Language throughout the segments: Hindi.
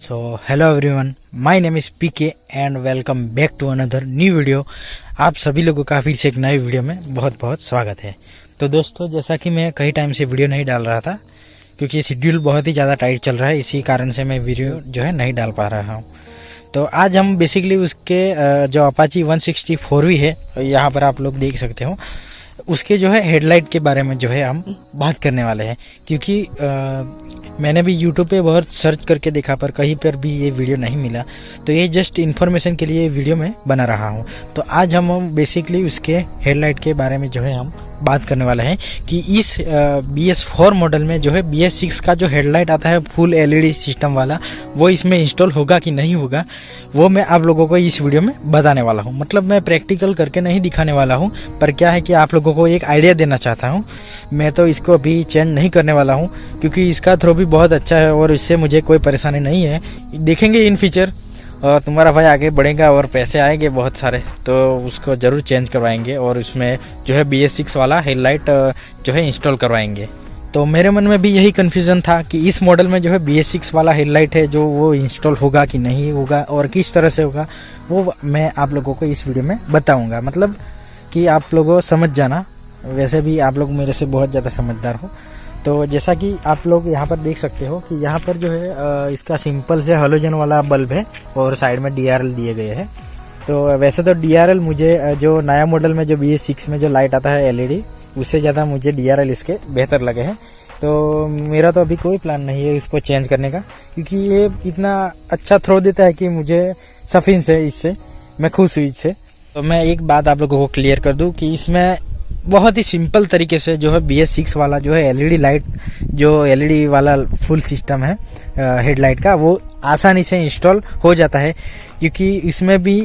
So hello everyone, my name is PK and welcome back to another new video। आप सभी लोगों का फिर से एक नए वीडियो में बहुत बहुत स्वागत है। तो दोस्तों, जैसा कि मैं कई टाइम से वीडियो नहीं डाल रहा था क्योंकि शेड्यूल बहुत ही ज़्यादा टाइट चल रहा है, इसी कारण से मैं वीडियो जो है नहीं डाल पा रहा हूँ। तो आज हम बेसिकली उसके जो अपाची 160 है, यहाँ पर आप लोग देख सकते हो, उसके जो है हेडलाइट के बारे में जो है हम बात करने वाले हैं। क्योंकि मैंने भी यूट्यूब पे बहुत सर्च करके देखा पर कहीं पर भी ये वीडियो नहीं मिला, तो ये जस्ट इन्फॉर्मेशन के लिए वीडियो में बना रहा हूँ। तो आज हम बेसिकली उसके हेडलाइट के बारे में जो है हम बात करने वाले हैं कि इस Bs4 मॉडल में जो है Bs6 का जो हेडलाइट आता है फुल LED सिस्टम वाला, वो इसमें इंस्टॉल होगा कि नहीं होगा, वो मैं आप लोगों को इस वीडियो में बताने वाला हूँ। मतलब मैं प्रैक्टिकल करके नहीं दिखाने वाला हूँ, पर क्या है कि आप लोगों को एक आइडिया देना चाहता हूँ। मैं तो इसको अभी चेंज नहीं करने वाला हूँ क्योंकि इसका थ्रो भी बहुत अच्छा है और इससे मुझे कोई परेशानी नहीं है। देखेंगे इन फ्यूचर और तुम्हारा भाई आगे बढ़ेगा और पैसे आएंगे बहुत सारे, तो उसको ज़रूर चेंज करवाएंगे और उसमें जो है Bs6 वाला हेडलाइट जो है इंस्टॉल करवाएंगे। तो मेरे मन में भी यही कन्फ्यूज़न था कि इस मॉडल में जो है Bs6 वाला हेडलाइट है जो वो इंस्टॉल होगा कि नहीं होगा और किस तरह से होगा, वो मैं आप लोगों को इस वीडियो में बताऊँगा। मतलब कि आप लोगों समझ जाना, वैसे भी आप लोग मेरे से बहुत ज़्यादा समझदार हो। तो जैसा कि आप लोग यहाँ पर देख सकते हो कि यहाँ पर जो है इसका सिंपल से हेलोजन वाला बल्ब है और साइड में DRL दिए गए हैं। तो वैसे तो DRL मुझे जो नया मॉडल में जो Bs6 में जो लाइट आता है LED, उससे ज़्यादा मुझे DRL इसके बेहतर लगे हैं। तो मेरा तो अभी कोई प्लान नहीं है इसको चेंज करने का, क्योंकि ये इतना अच्छा थ्रो देता है कि मुझे सफिशिएंट है, इससे मैं खुश हुई इससे। तो मैं एक बात आप लोगों को क्लियर कर दूँ कि इसमें बहुत ही सिंपल तरीके से जो है Bs6 वाला जो है LED लाइट, जो LED वाला फुल सिस्टम है हेडलाइट का, वो आसानी से इंस्टॉल हो जाता है। क्योंकि इसमें भी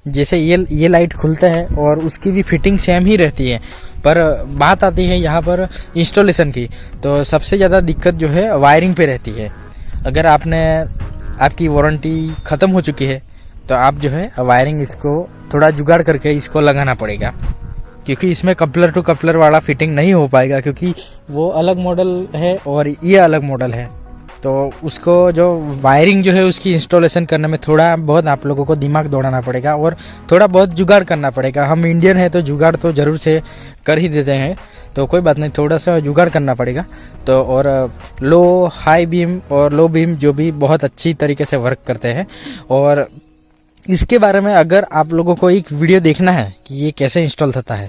जैसे ये लाइट खुलता है और उसकी भी फिटिंग सेम ही रहती है, पर बात आती है यहाँ पर इंस्टॉलेशन की, तो सबसे ज़्यादा दिक्कत जो है वायरिंग पे रहती है। अगर आपकी वारंटी ख़त्म हो चुकी है तो आप जो है वायरिंग इसको थोड़ा जुगाड़ करके इसको लगाना पड़ेगा, क्योंकि इसमें कपलर टू कपलर वाला फिटिंग नहीं हो पाएगा, क्योंकि वो अलग मॉडल है और ये अलग मॉडल है। तो उसको जो वायरिंग जो है उसकी इंस्टॉलेशन करने में थोड़ा बहुत आप लोगों को दिमाग दौड़ाना पड़ेगा और थोड़ा बहुत जुगाड़ करना पड़ेगा। हम इंडियन है तो जुगाड़ तो ज़रूर से कर ही देते हैं, तो कोई बात नहीं, थोड़ा सा जुगाड़ करना पड़ेगा। तो और लो, हाई बीम और लो बीम जो भी बहुत अच्छी तरीके से वर्क करते हैं। और इसके बारे में अगर आप लोगों को एक वीडियो देखना है कि ये कैसे इंस्टॉल होता है,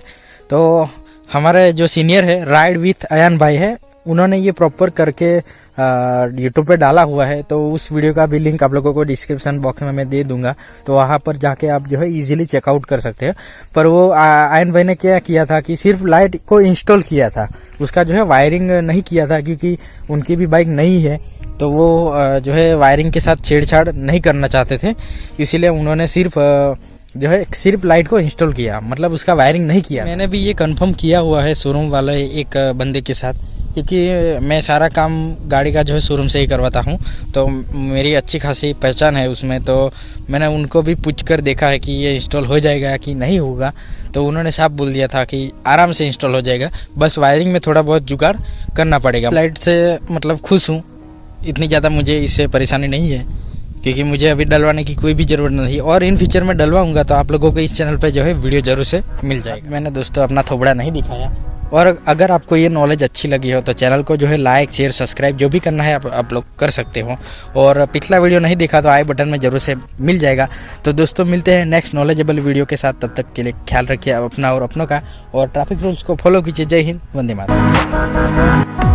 तो हमारे जो सीनियर है राइड विथ अयान भाई है, उन्होंने ये प्रॉपर करके यूट्यूब पे डाला हुआ है। तो उस वीडियो का भी लिंक आप लोगों को डिस्क्रिप्शन बॉक्स में मैं दे दूंगा, तो वहाँ पर जाके आप जो है इजीली चेकआउट कर सकते हैं। पर वो अयान भाई ने क्या किया था कि सिर्फ लाइट को इंस्टॉल किया था, उसका जो है वायरिंग नहीं किया था, क्योंकि उनकी भी बाइक नई है, तो वो जो है वायरिंग के साथ छेड़छाड़ नहीं करना चाहते थे, इसीलिए उन्होंने जो है सिर्फ लाइट को इंस्टॉल किया, मतलब उसका वायरिंग नहीं किया। मैंने भी ये कंफर्म किया हुआ है शोरूम वाले एक बंदे के साथ, क्योंकि मैं सारा काम गाड़ी का जो है शोरूम से ही करवाता हूँ, तो मेरी अच्छी खासी पहचान है उसमें। तो मैंने उनको भी पूछ कर देखा है कि ये इंस्टॉल हो जाएगा कि नहीं होगा, तो उन्होंने साफ बोल दिया था कि आराम से इंस्टॉल हो जाएगा, बस वायरिंग में थोड़ा बहुत जुगाड़ करना पड़ेगा। लाइट से मतलब खुश हूँ, इतनी ज़्यादा मुझे इससे परेशानी नहीं है, क्योंकि मुझे अभी डलवाने की कोई भी ज़रूरत नहीं, और इन फ्यूचर में डलवाऊंगा तो आप लोगों को इस चैनल पे जो है वीडियो जरूर से मिल जाएगा। मैंने दोस्तों अपना थोबड़ा नहीं दिखाया। और अगर आपको ये नॉलेज अच्छी लगी हो तो चैनल को जो है लाइक, शेयर, सब्सक्राइब जो भी करना है आप लोग कर सकते हो। और पिछला वीडियो नहीं देखा तो आई बटन में ज़रूर से मिल जाएगा। तो दोस्तों मिलते हैं नेक्स्ट नॉलेजेबल वीडियो के साथ, तब तक के लिए ख्याल रखिए अपना और अपनों का, और ट्रैफिक रूल्स को फॉलो कीजिए। जय हिंद, वंदे मातरम।